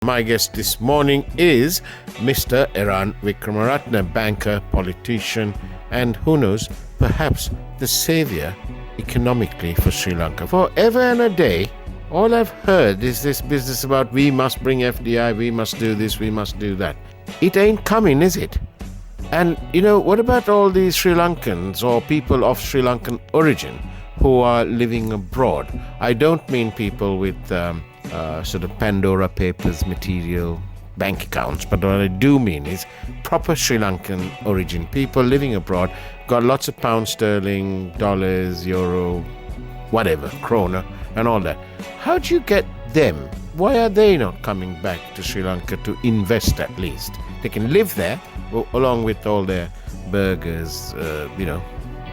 My guest this morning is Mr. Eran Wickramaratne, banker, politician, and who knows, perhaps the savior economically for Sri Lanka. Forever and a day, all I've heard is this business about we must bring FDI, we must do this, we must do that. It ain't coming, is it? And, what about all these Sri Lankans or people of Sri Lankan origin who are living abroad? I don't mean people with sort of Pandora Papers material bank accounts, but what I do mean is proper Sri Lankan origin people living abroad, got lots of pounds sterling, dollars, euro, whatever, krona, and all that. How do you get them? Why are they not coming back to Sri Lanka to invest at least? They can live there along with all their burgers,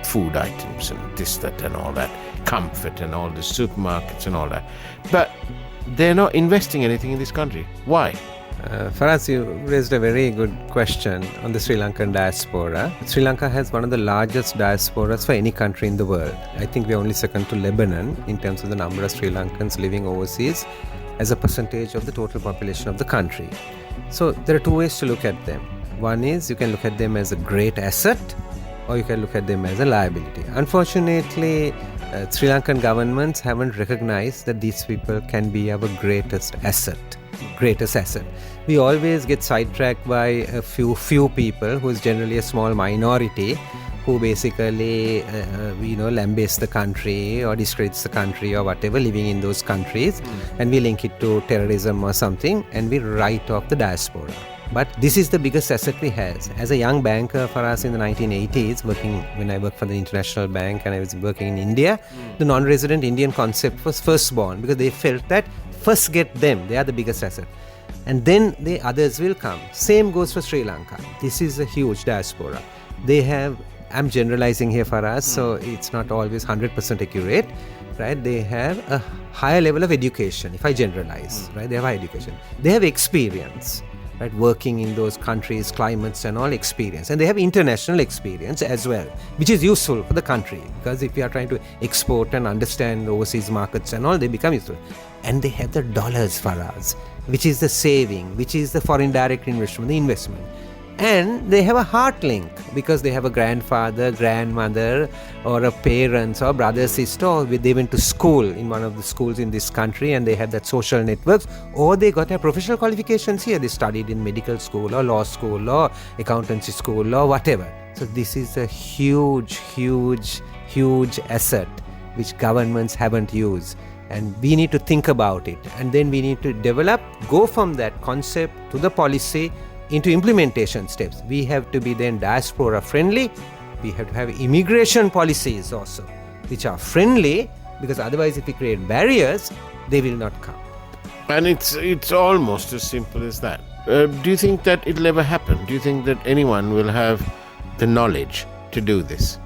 food items and this, that and all that, comfort and all the supermarkets and all that. But they're not investing anything in this country. Why? Faraz, you raised a very good question on the Sri Lankan diaspora. Sri Lanka has one of the largest diasporas for any country in the world. I think we're only second to Lebanon in terms of the number of Sri Lankans living overseas as a percentage of the total population of the country. So there are two ways to look at them. One is you can look at them as a great asset, or you can look at them as a liability. Unfortunately, Sri Lankan governments haven't recognized that these people can be our greatest asset. We always get sidetracked by a few people, who is generally a small minority, who basically lambaste the country or discredits the country or whatever, living in those countries, and we link it to terrorism or something, and we write off the diaspora. But this is the biggest asset we have. As a young banker for us in the 1980s, when I worked for the International Bank and I was working in India, the non-resident Indian concept was first born, because they felt that first get them, they are the biggest asset, and then the others will come. Same goes for Sri Lanka. This is a huge diaspora. They have, I'm generalizing here for us, so it's not always 100% accurate, right? They have a higher level of education, if I generalize, right? They have high education. They have experience, right? Working in those countries, climates and all experience. And they have international experience as well, which is useful for the country, because if we are trying to export and understand the overseas markets and all, they become useful. And they have the dollars for us, which is the saving, which is the foreign direct investment, the investment. And they have a heart link, because they have a grandfather, grandmother, or a parents or brother, sister, or they went to school in one of the schools in this country and they have that social networks, or they got their professional qualifications here. They studied in medical school or law school or accountancy school or whatever. So this is a huge asset which governments haven't used. And we need to think about it. And then we need to go from that concept to the policy into implementation steps. We have to be then diaspora friendly. We have to have immigration policies also, which are friendly, because otherwise if we create barriers, they will not come. And it's almost as simple as that. Do you think that it'll ever happen? Do you think that anyone will have the knowledge to do this?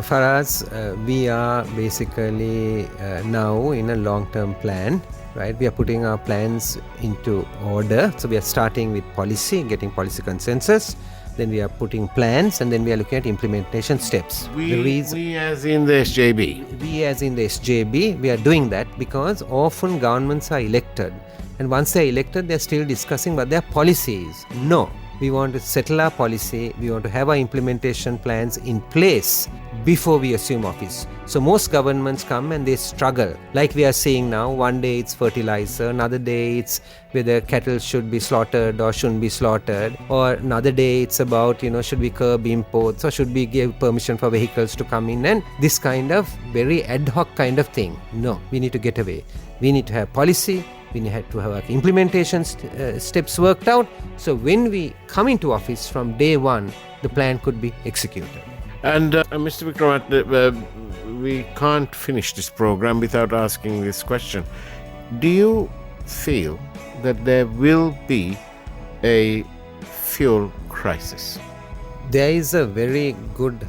For us, we are basically now in a long-term plan. Right, we are putting our plans into order. So we are starting with policy, getting policy consensus. Then we are putting plans, and then we are looking at implementation steps. We as in the SJB. We as in the SJB, we are doing that because often governments are elected, and once they are elected, they are still discussing what their policy is. No, we want to settle our policy. We want to have our implementation plans in place before we assume office. So most governments come and they struggle, like we are seeing now. One day it's fertilizer, another day it's whether cattle should be slaughtered or shouldn't be slaughtered, or another day it's about should we curb imports or should we give permission for vehicles to come in, and this kind of very ad hoc kind of thing. No, we need to get away. We need to have policy. We need to have our implementation steps worked out. So when we come into office from day one, the plan could be executed. And Mr. Wickramaratne, we can't finish this program without asking this question. Do you feel that there will be a fuel crisis? There is a very good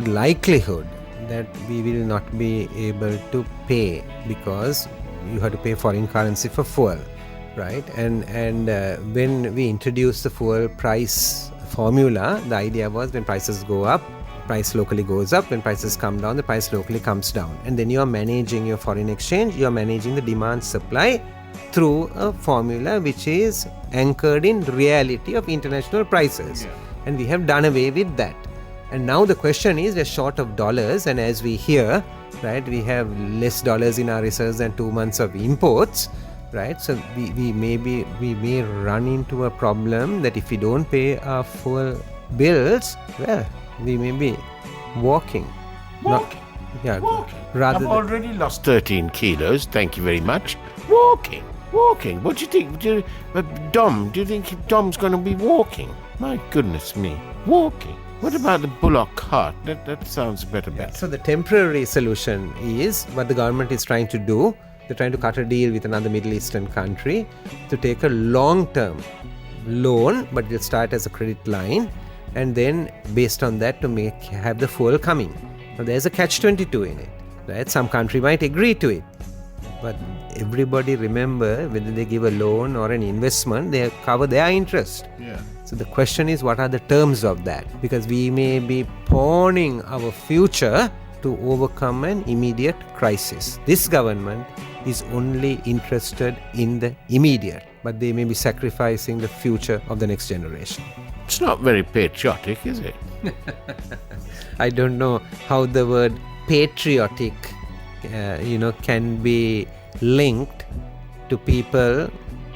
likelihood that we will not be able to pay, because you have to pay foreign currency for fuel, right? And when we introduced the fuel price formula, the idea was when prices go up, price locally goes up. When prices come down, the price locally comes down. And then you are managing your foreign exchange, you are managing the demand supply through a formula which is anchored in reality of international prices. And we have done away with that. And now the question is, we're short of dollars, and as we hear, right, we have less dollars in our reserves than 2 months of imports, right? So we may run into a problem that if we don't pay our full bills, well, we may be walking. Walking. Walking. I've already lost 13 kilos, thank you very much. Walking. What do you think? Dom, do you think Dom's going to be walking? My goodness me, walking. What about the bullock cart? That sounds better. So the temporary solution is what the government is trying to do. They're trying to cut a deal with another Middle Eastern country to take a long-term loan, but it'll start as a credit line, and then based on that to have the fuel coming. Now there's a catch-22 in it, right? Some country might agree to it, but everybody remember, whether they give a loan or an investment, they cover their interest. So the question is, what are the terms of that? Because we may be pawning our future to overcome an immediate crisis. This government is only interested in the immediate, but they may be sacrificing the future of the next generation. It's not very patriotic, is it? I don't know how the word patriotic, can be linked to people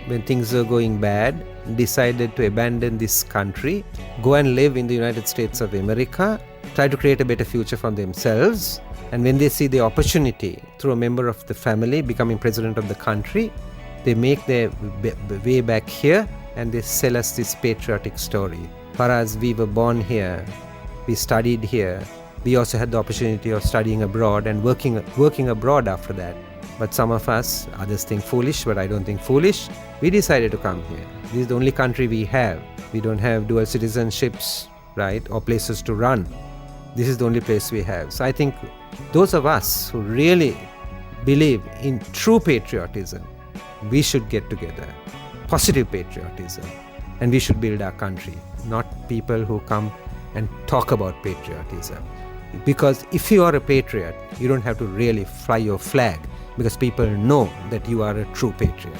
when things are going bad, decided to abandon this country, go and live in the United States of America, try to create a better future for themselves, and when they see the opportunity through a member of the family becoming president of the country, they make their way back here and they sell us this patriotic story. For us, we were born here, we studied here, we also had the opportunity of studying abroad and working abroad after that. But some of us, others think foolish, but I don't think foolish. We decided to come here. This is the only country we have. We don't have dual citizenships, right, or places to run. This is the only place we have. So I think those of us who really believe in true patriotism, we should get together. Positive patriotism. And we should build our country, not people who come and talk about patriotism. Because if you are a patriot, you don't have to really fly your flag, because people know that you are a true patriot.